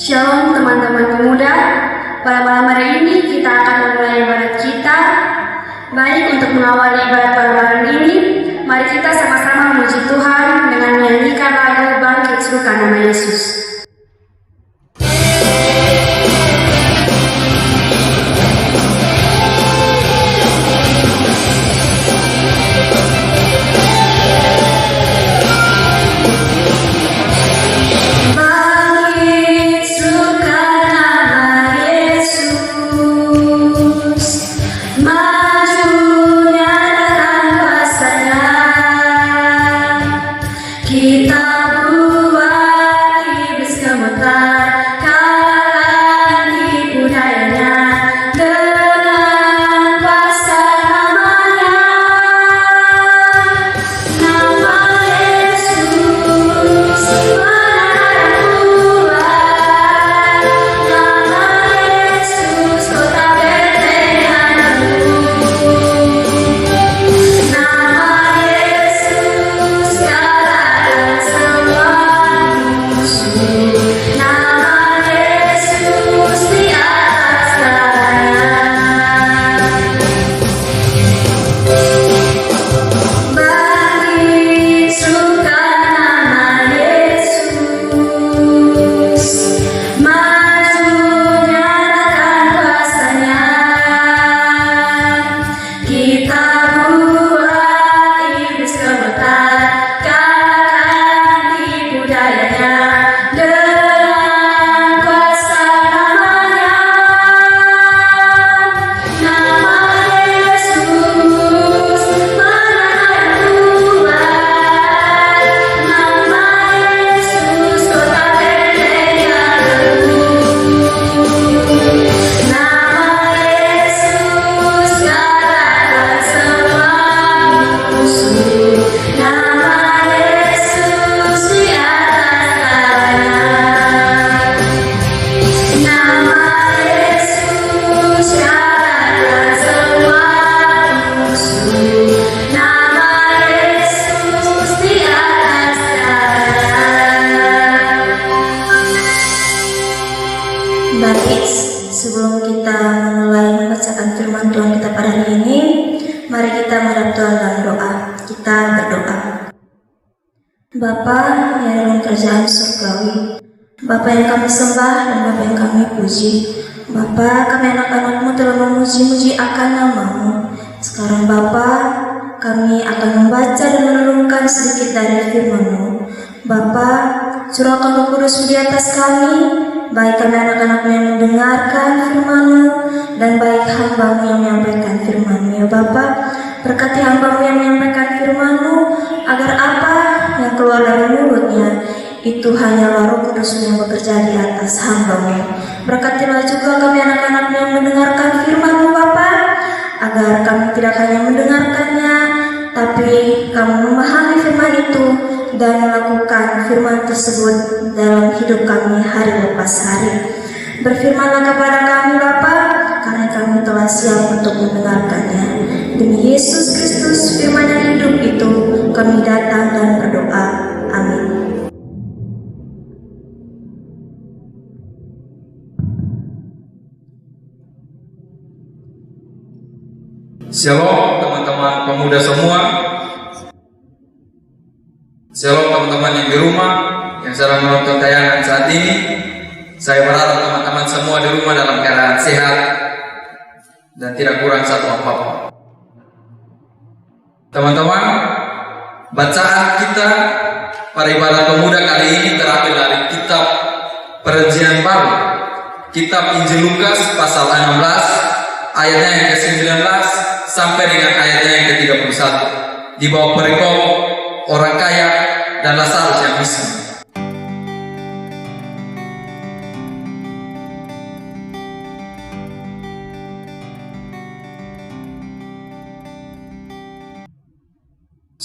Shalom teman-teman pemuda. Pada malam hari ini kita akan memulai ibadat kita. Baik, untuk mengawali ibadat pada malam ini, mari kita sama-sama memuji Tuhan dengan menyanyikan lagu Bangkit Suruhkan Nama Yesus. Sebelum kita memulai membacakan firman Tuhan kita pada hari ini, mari kita menghadap Tuhan dalam doa. Kita berdoa. Bapa yang dalam kerajaan surgawi, Bapa yang kami sembah dan Bapa yang kami puji, Bapa, kami anak-anak-Mu telah memuji-muji akan nama-Mu. Sekarang Bapa, kami akan membaca dan merenungkan sedikit dari firman-Mu. Bapa, curahkan Roh Kudus di atas kami, baik kami anak-anak-Mu yang mendengarkan firman-Mu dan baik hamba-Mu yang menyampaikan firman-Mu. Ya Bapa, berkati hamba-Mu yang menyampaikan firman-Mu, agar apa yang keluar dari mulutnya itu hanyalah Roh Kudus yang bekerja di atas hamba-Mu. Berkatilah juga kami anak-anak-Mu yang mendengarkan firman-Mu Bapa, agar kami tidak hanya mendengarkannya, tapi kami memahami firman itu dan melakukan firman tersebut dalam hidup kami hari lepas hari. Berfirmanlah kepada kami Bapa, karena kami telah siap untuk mendengarkannya. Demi Yesus Kristus, firman yang hidup itu, kami datang dan berdoa. Amin. Shalom teman-teman pemuda semua. Shalom teman-teman yang di rumah, yang sedang menonton tayangan saat ini. Saya berharap teman-teman semua di rumah dalam keadaan sehat dan tidak kurang satu apapun. Teman-teman, bacaan kita pada ibadat pemuda kali ini terambil dari kitab Perjanjian Baru, kitab Injil Lukas pasal 16 ayatnya yang ke-19 sampai dengan ayatnya yang ke-31, di bawah perikop orang kaya dan Lazarus yang miskin.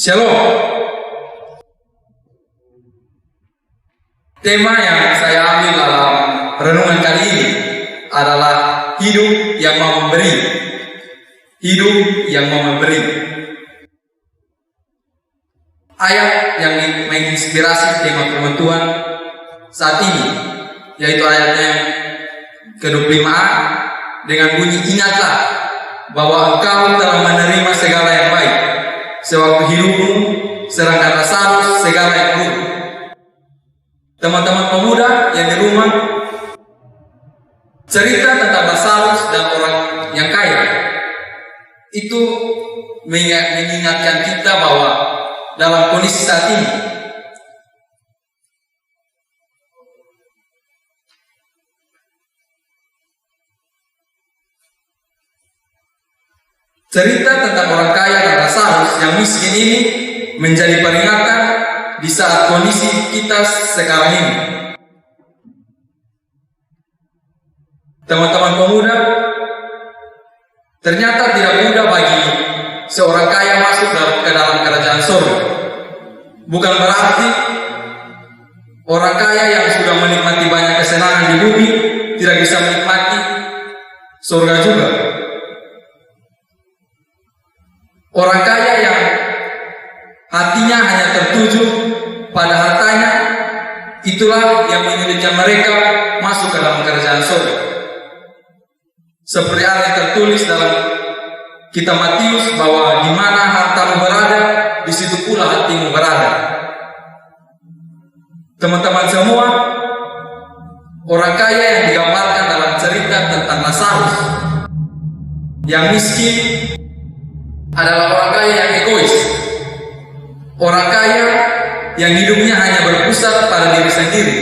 Shalom. Tema yang saya ambil dalam renungan kali ini adalah hidup yang mau memberi. Hidup yang mau memberi. Ayat yang menginspirasi tema firman Tuhan saat ini yaitu ayatnya yang ke-25a dengan bunyi, ingatlah bahwa engkau telah menerima segala yang baik sewaktu hidupmu, sedangkan Lazarus segala yang buruk. Teman-teman pemuda yang di rumah, cerita tentang Lazarus dan orang yang kaya itu mengingatkan kita bahwa dalam kondisi saat ini cerita tentang orang kaya dan Lazarus yang miskin ini menjadi peringatan di saat kondisi kita sekarang ini. Teman-teman pemuda, ternyata tidak mudah bagi seorang kaya masuk ke dalam kerajaan surga. Bukan berarti orang kaya yang sudah menikmati banyak kesenangan di bumi tidak bisa menikmati surga juga. Orang kaya yang hatinya hanya tertuju pada hartanya, itulah yang menyulitkan mereka masuk ke dalam kerajaan surga. Seperti yang tertulis dalam kitab Matius bahwa di mana hartamu berada, di situ pula hatimu berada. Teman-teman semua, orang kaya yang digambarkan dalam cerita tentang Lazarus yang miskin adalah orang kaya yang egois, orang kaya yang hidupnya hanya berpusat pada diri sendiri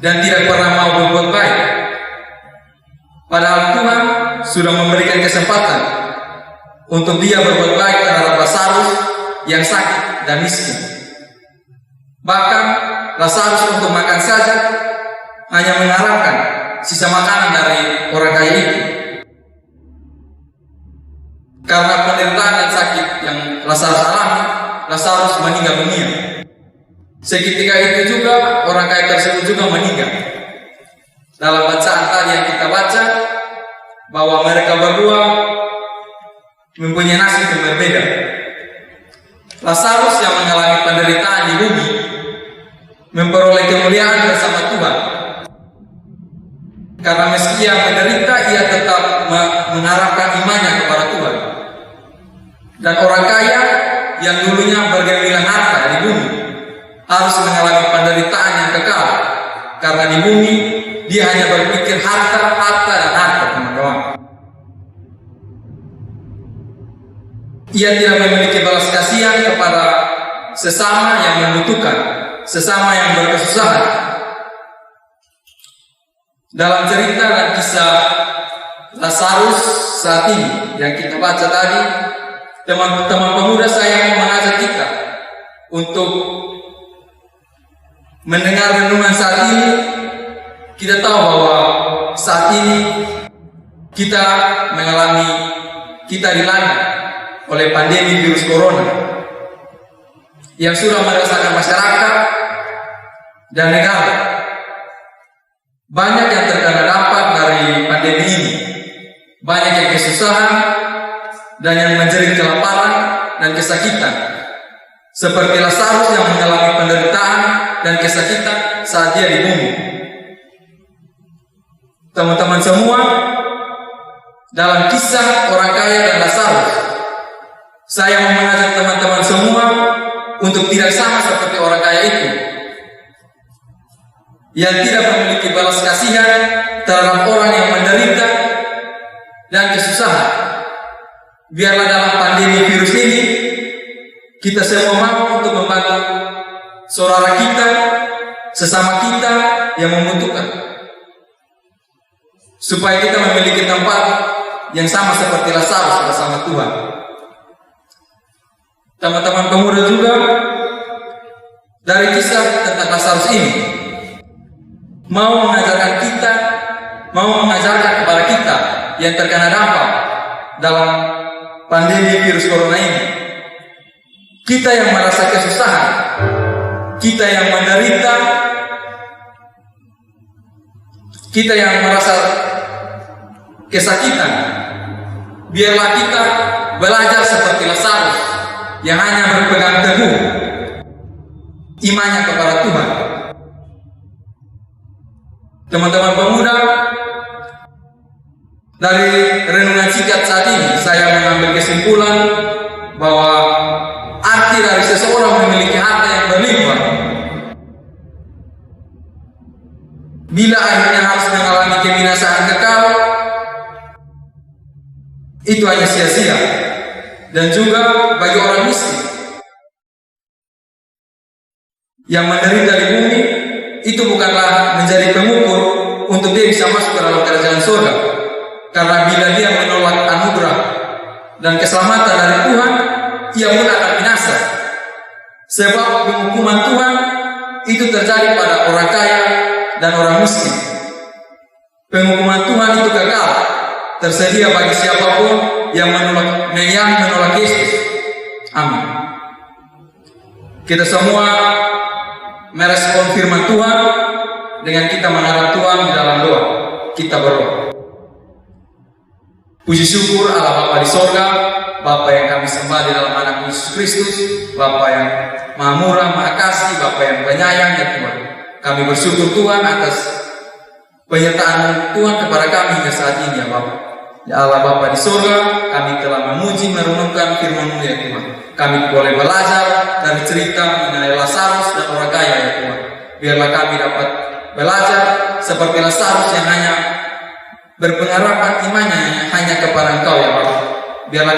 dan tidak pernah mau berbuat baik. Padahal Tuhan sudah memberikan kesempatan untuk dia berbuat baik terhadap Lazarus yang sakit dan miskin. Bahkan Lazarus untuk makan saja hanya mengharapkan sisa makanan dari orang kaya itu. Karena penderitaan dan sakit yang Lazarus alami, Lazarus meninggal dunia. Seketika itu juga orang kaya tersebut juga meninggal. Dalam bacaan tadi yang kita baca, bahwa mereka berdua mempunyai nasib yang berbeda. Lazarus yang mengalami penderitaan di bumi memperoleh kemuliaan bersama Tuhan. Karena meski ia menderita, ia tetap mengharapkan imannya kepada Tuhan. Dan orang kaya yang dulunya bergemilang harta di bumi harus mengalami penderitaan yang kekal. Karena di bumi dia hanya berpikir harta, dan harta, teman-teman. Ia tidak memiliki balas kasihan kepada sesama yang membutuhkan, sesama yang berkesusahan. Dalam cerita dan kisah Lazarus saat ini yang kita baca tadi, teman-teman pemuda, saya mau mengajak kita untuk mendengar renungan saat ini. Kita tahu bahwa saat ini kita dilanda oleh pandemi virus corona yang sudah merasakan masyarakat dan negara. Banyak yang terkena dampak dari pandemi ini, banyak yang kesusahan dan yang menjerit kelaparan dan kesakitan, seperti Lazarus yang mengalami penderitaan dan kesakitan saat dia di bumi. Teman-teman semua, dalam kisah orang kaya dan Lazarus, saya mau mengajak teman-teman semua untuk tidak sama seperti orang kaya itu, yang tidak memiliki balas kasihan terhadap orang yang menderita dan kesusahan. Biarlah dalam pandemi virus ini kita semua mampu untuk membantu saudara kita, sesama kita yang membutuhkan, supaya kita memiliki tempat yang sama seperti Lazarus bersama Tuhan. Teman-teman pemuda juga, dari kisah tentang Lazarus ini mau mengajarkan kepada kita yang terkena dampak dalam pandemi virus corona ini. Kita yang merasa kesusahan, kita yang menderita, kita yang merasa kesakitan, biarlah kita belajar seperti Lazarus yang hanya berpegang teguh imannya kepada Tuhan. Teman-teman pemuda, dari renungan singkat saat ini saya mengambil kesimpulan bahwa arti dari seseorang memiliki harta yang berlimpah bila akhirnya harus mengalami kebinasaan kekal, itu hanya sia-sia. Dan juga bagi orang miskin yang menderita di bumi, itu bukanlah menjadi pengukur untuk dia bisa masuk ke dalam kerajaan surga. Karena bila dia menolak anugerah dan keselamatan dari Tuhan, ia pun akan binasa. Sebab penghukuman Tuhan itu terjadi pada orang kaya dan orang miskin. Penghukuman Tuhan itu kekal, tersedia bagi siapapun yang menolak Yesus. Amin. Kita semua merespon firman Tuhan dengan kita menghadap Tuhan di dalam doa. Kita berdoa. Puji syukur Allah Bapa di sorga, Bapa yang kami sembah di dalam anak Yesus Kristus, Bapa yang maha murah, maha kasih, Bapa yang penyayang ya Tuhan. Kami bersyukur Tuhan atas penyertaan Tuhan kepada kami hingga saat ini ya Bapa. Ya Allah Bapa di sorga, kami telah memuji merenungkan firman-Mu ya Tuhan. Kami boleh belajar dari cerita mengenai Lazarus dan orang kaya ya Tuhan. Biarlah kami dapat belajar seperti Lazarus yang hanya berpengharapan imannya hanya kepada Engkau ya Bapa. Biarlah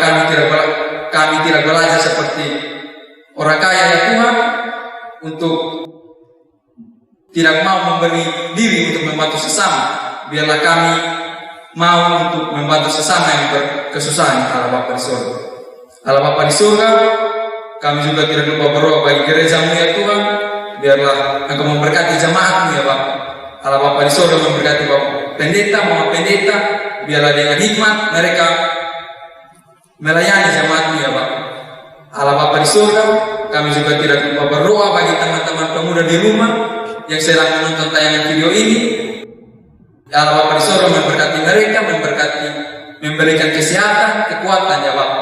kami tidak belajar seperti orang kaya ya Tuhan, untuk tidak mau memberi diri untuk membantu sesama. Biarlah kami mau untuk membantu sesama yang berkesusahan. Allah Bapa di surga, Allah Bapa di surga, kami juga tidak lupa berdoa bagi gereja-Mu ya Tuhan. Biarlah Engkau memberkati jemaat-Mu ya Bapa. Allah Bapa di surga memberkati Bapak pendeta, mama pendeta. Biarlah dengan hikmat mereka melayani jemaat-Mu ya Bapa. Allah Bapa di surga, kami juga tidak lupa berdoa bagi teman-teman pemuda di rumah yang sedang menonton tayangan video ini. Ya Allah Bapa di surga memberkati mereka, memberikan kesehatan, kekuatan ya Bapa.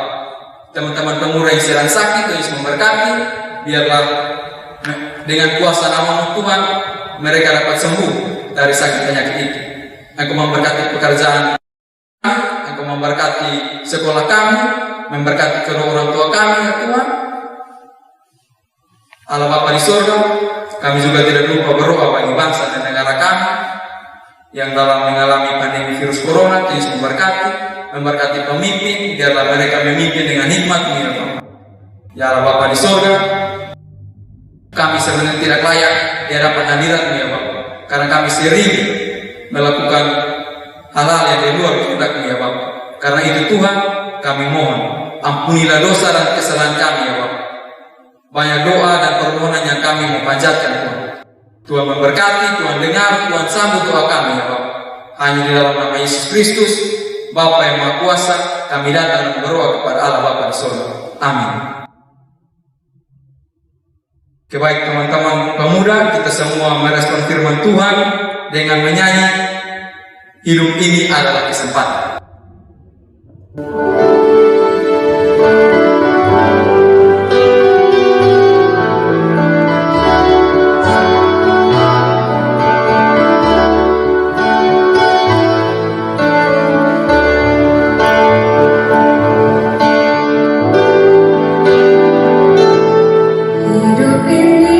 Teman-teman pemuda yang sedang sakit, Tuhan Yesus memberkati. Biarlah dengan kuasa nama Tuhan mereka dapat sembuh dari sakit penyakit itu. Engkau memberkati pekerjaan kami, Engkau memberkati sekolah kami, memberkati kedua orang tua kami ya Tuhan. Allah Bapa di surga, kami juga tidak lupa berdoa bagi bangsa dan negara kami yang dalam mengalami pandemi virus corona. Tuhan Yesus memberkati pemimpin, biarlah mereka memimpin dengan hikmat-Mu ya Bapa. Ya Allah Bapa di surga, kami sebenarnya tidak layak di hadapan hadirat-Mu ya Bapa, karena kami sering melakukan hal-hal yang di luar kehendak-Mu ya Bapa. Karena itu Tuhan, kami mohon ampunilah dosa dan kesalahan kami ya Bapa. Banyak doa dan permohonan yang kami mau panjatkan Tuhan. Tuhan memberkati, Tuhan dengar, Tuhan sambut doa kami ya Bapa. Hanya di dalam nama Yesus Kristus, Bapa yang Maha Kuasa, kami datang dan berdoa kepada Allah Bapa di surga. Amin. Baik teman-teman pemuda, kita semua merespon firman Tuhan dengan menyanyi hidup ini adalah kesempatan. Hidup ini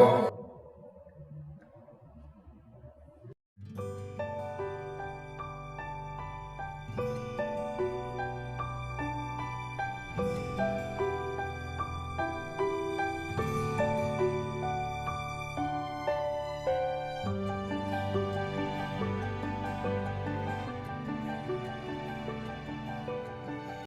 wabarakatuh.